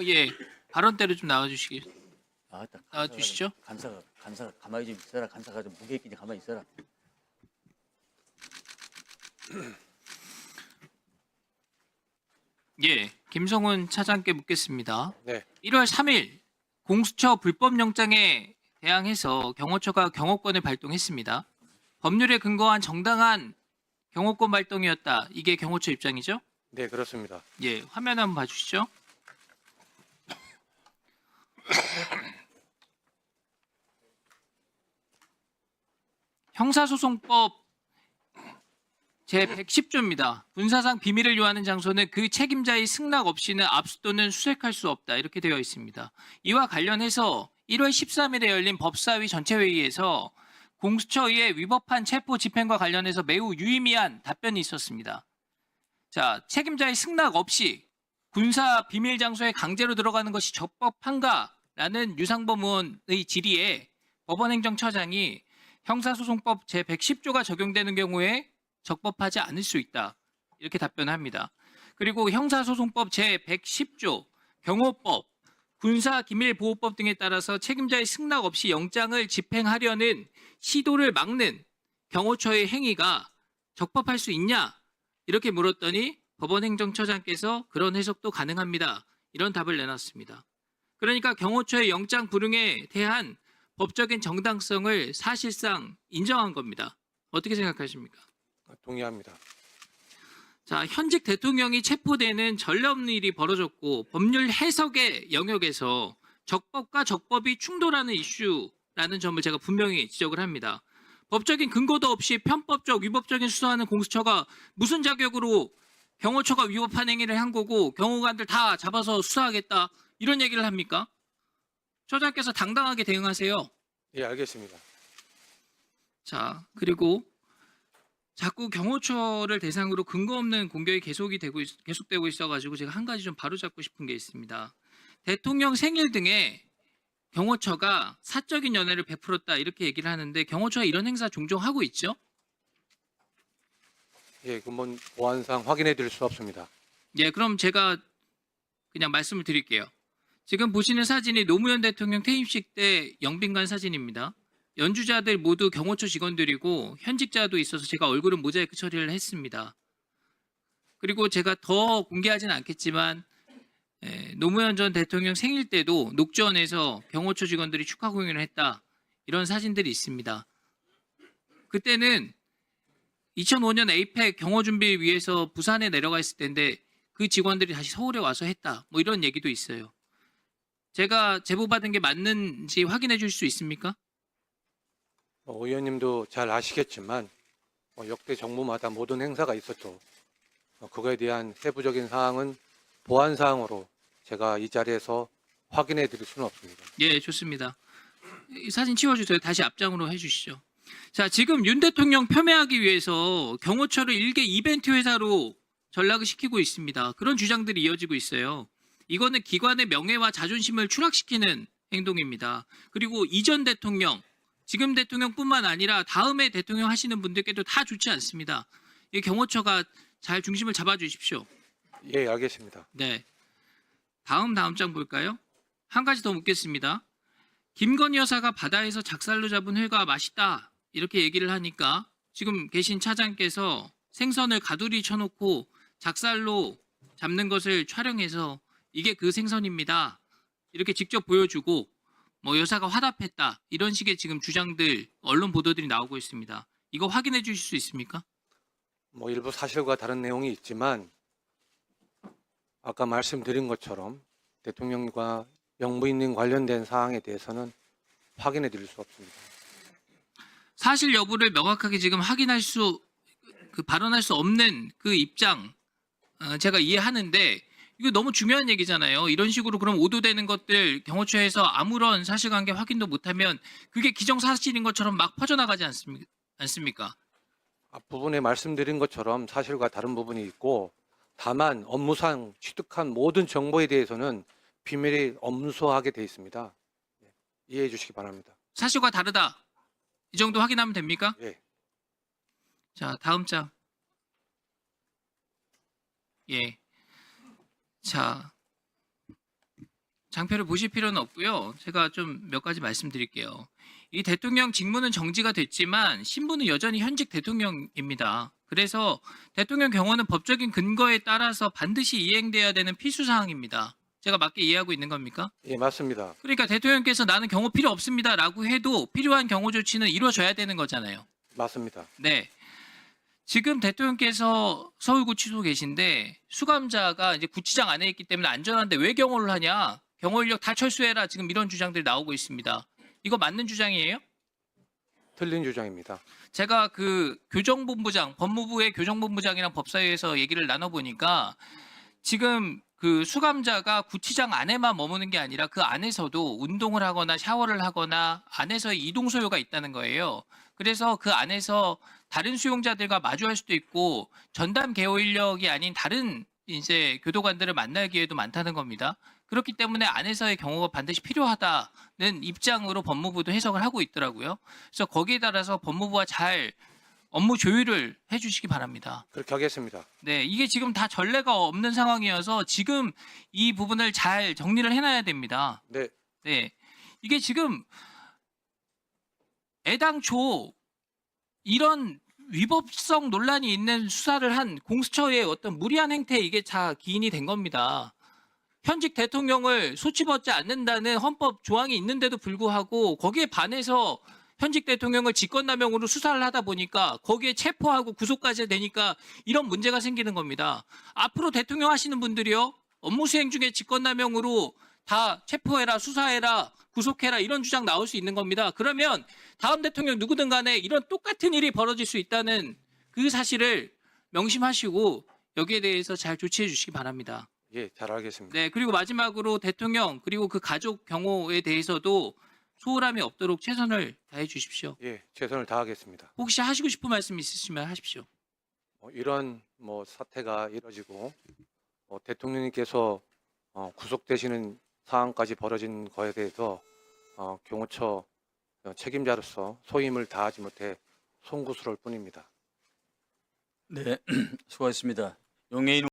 예. 발언대로 좀 나와주시기. 아따, 나와주시죠. 간사가 가만히 좀 있어라. 간사가 좀 무게 있긴 가만히 있어라. 예. 김성훈 차장께 묻겠습니다. 네, 1월 3일 공수처 불법영장에 대항해서 경호처가 경호권을 발동했습니다. 법률에 근거한 정당한 경호권 발동이었다. 이게 경호처 입장이죠? 네 그렇습니다. 예. 화면 한번 봐주시죠. 형사소송법 제110조입니다. 군사상 비밀을 요하는 장소는 그 책임자의 승낙 없이는 압수 또는 수색할 수 없다. 이렇게 되어 있습니다. 이와 관련해서 1월 13일에 열린 법사위 전체회의에서 공수처의 위법한 체포 집행과 관련해서 매우 유의미한 답변이 있었습니다. 자, 책임자의 승낙 없이 군사 비밀 장소에 강제로 들어가는 것이 적법한가라는 유상범 의원의 질의에 법원행정처장이 형사소송법 제110조가 적용되는 경우에 적법하지 않을 수 있다. 이렇게 답변합니다. 그리고 형사소송법 제110조, 경호법, 군사기밀보호법 등에 따라서 책임자의 승낙 없이 영장을 집행하려는 시도를 막는 경호처의 행위가 적법할 수 있냐? 이렇게 물었더니 법원행정처장께서 그런 해석도 가능합니다. 이런 답을 내놨습니다. 그러니까 경호처의 영장 불응에 대한 법적인 정당성을 사실상 인정한 겁니다. 어떻게 생각하십니까? 동의합니다. 자, 현직 대통령이 체포되는 전례 없는 일이 벌어졌고 법률 해석의 영역에서 적법과 적법이 충돌하는 이슈라는 점을 제가 분명히 지적을 합니다. 법적인 근거도 없이 편법적, 위법적인 수사하는 공수처가 무슨 자격으로 경호처가 위법한 행위를 한 거고 경호관들 다 잡아서 수사하겠다 이런 얘기를 합니까? 처장께서 당당하게 대응하세요. 예 알겠습니다. 자, 그리고 자꾸 경호처를 대상으로 근거 없는 공격이 계속되고 있어가지고 제가 한 가지 좀 바로잡고 싶은 게 있습니다. 대통령 생일 등에 경호처가 사적인 연회를 베풀었다 이렇게 얘기를 하는데 경호처가 이런 행사 종종 하고 있죠? 예 그건 보안상 확인해 드릴 수 없습니다. 예, 그럼 제가 그냥 말씀을 드릴게요. 지금 보시는 사진이 노무현 대통령 퇴임식 때 영빈관 사진입니다. 연주자들 모두 경호처 직원들이고 현직자도 있어서 제가 얼굴은 모자이크 처리를 했습니다. 그리고 제가 더 공개하지는 않겠지만 노무현 전 대통령 생일 때도 녹전에서 경호처 직원들이 축하 공연을 했다. 이런 사진들이 있습니다. 그때는 2005년 에이펙 경호 준비 위해서 부산에 내려가 있을 때인데 그 직원들이 다시 서울에 와서 했다. 뭐 이런 얘기도 있어요. 제가 제보받은 게 맞는지 확인해 주실 수 있습니까? 의원님도 잘 아시겠지만 역대 정부마다 모든 행사가 있었죠. 그거에 대한 세부적인 사항은 보안 사항으로 제가 이 자리에서 확인해 드릴 수는 없습니다. 예, 좋습니다. 이 사진 치워주세요. 다시 앞장으로 해주시죠. 자, 지금 윤 대통령 폄훼하기 위해서 경호처를 일개 이벤트 회사로 전락을 시키고 있습니다. 그런 주장들이 이어지고 있어요. 이거는 기관의 명예와 자존심을 추락시키는 행동입니다. 그리고 이전 대통령, 지금 대통령뿐만 아니라 다음에 대통령 하시는 분들께도 다 좋지 않습니다. 이 경호처가 잘 중심을 잡아주십시오. 예 알겠습니다. 네. 다음 장 볼까요? 한 가지 더 묻겠습니다. 김건희 여사가 바다에서 작살로 잡은 회가 맛있다 이렇게 얘기를 하니까 지금 계신 차장께서 생선을 가두리 쳐놓고 작살로 잡는 것을 촬영해서 이게 그 생선입니다. 이렇게 직접 보여주고 뭐 여사가 화답했다 이런 식의 지금 주장들 언론 보도들이 나오고 있습니다. 이거 확인해 주실 수 있습니까? 일부 사실과 다른 내용이 있지만 아까 말씀드린 것처럼 대통령과 영부인님 관련된 사항에 대해서는 확인해 드릴 수 없습니다. 사실 여부를 명확하게 지금 확인할 발언할 수 없는 그 입장 제가 이해하는데 이거 너무 중요한 얘기잖아요. 이런 식으로 그럼 오도되는 것들 경호처에서 아무런 사실관계 확인도 못하면 그게 기정사실인 것처럼 막 퍼져나가지 않습니까? 앞부분에 말씀드린 것처럼 사실과 다른 부분이 있고 다만 업무상 취득한 모든 정보에 대해서는 비밀이 엄수하게 돼 있습니다. 이해해 주시기 바랍니다. 사실과 다르다. 이 정도 확인하면 됩니까? 예. 자, 다음 장. 예. 자, 장표를 보실 필요는 없고요. 제가 좀 몇 가지 말씀드릴게요. 이 대통령 직무는 정지가 됐지만 신분은 여전히 현직 대통령입니다. 그래서 대통령 경호는 법적인 근거에 따라서 반드시 이행돼야 되는 필수 사항입니다. 제가 맞게 이해하고 있는 겁니까? 예, 맞습니다. 그러니까 대통령께서 나는 경호 필요 없습니다라고 해도 필요한 경호 조치는 이루어져야 되는 거잖아요. 맞습니다. 네. 지금 대통령께서 서울구치소 계신데 수감자가 이제 구치장 안에 있기 때문에 안전한데 왜 경호를 하냐? 경호 인력 다 철수해라. 지금 이런 주장들이 나오고 있습니다. 이거 맞는 주장이에요? 틀린 주장입니다. 제가 그 교정본부장, 법무부의 교정본부장이랑 법사위에서 얘기를 나눠보니까 지금 그 수감자가 구치장 안에만 머무는 게 아니라 그 안에서도 운동을 하거나 샤워를 하거나 안에서 이동 소요가 있다는 거예요. 그래서 그 안에서 다른 수용자들과 마주할 수도 있고 전담 개호 인력이 아닌 다른 이제 교도관들을 만날 기회도 많다는 겁니다. 그렇기 때문에 안에서의 경호가 반드시 필요하다는 입장으로 법무부도 해석을 하고 있더라고요. 그래서 거기에 따라서 법무부와 잘 업무 조율을 해주시기 바랍니다. 그렇게 하겠습니다. 네, 이게 지금 다 전례가 없는 상황이어서 지금 이 부분을 잘 정리를 해놔야 됩니다. 네, 네, 이게 지금 애당초 이런 위법성 논란이 있는 수사를 한 공수처의 어떤 무리한 행태에 이게 다 기인이 된 겁니다. 현직 대통령을 소치받지 않는다는 헌법 조항이 있는데도 불구하고 거기에 반해서 현직 대통령을 직권남용으로 수사를 하다 보니까 거기에 체포하고 구속까지 되니까 이런 문제가 생기는 겁니다. 앞으로 대통령 하시는 분들이요. 업무 수행 중에 직권남용으로 다 체포해라, 수사해라, 구속해라 이런 주장 나올 수 있는 겁니다. 그러면 다음 대통령 누구든 간에 이런 똑같은 일이 벌어질 수 있다는 그 사실을 명심하시고 여기에 대해서 잘 조치해 주시기 바랍니다. 예, 잘 알겠습니다. 네, 그리고 마지막으로 대통령 그리고 그 가족 경호에 대해서도 소홀함이 없도록 최선을 다해 주십시오. 예, 최선을 다하겠습니다. 혹시 하시고 싶은 말씀 있으시면 하십시오. 이런 사태가 이뤄지고 대통령님께서 구속되시는 상황까지 벌어진 거에 대해서 경호처 책임자로서 소임을 다하지 못해 송구스러울 뿐입니다. 네, 수고하셨습니다. 용해인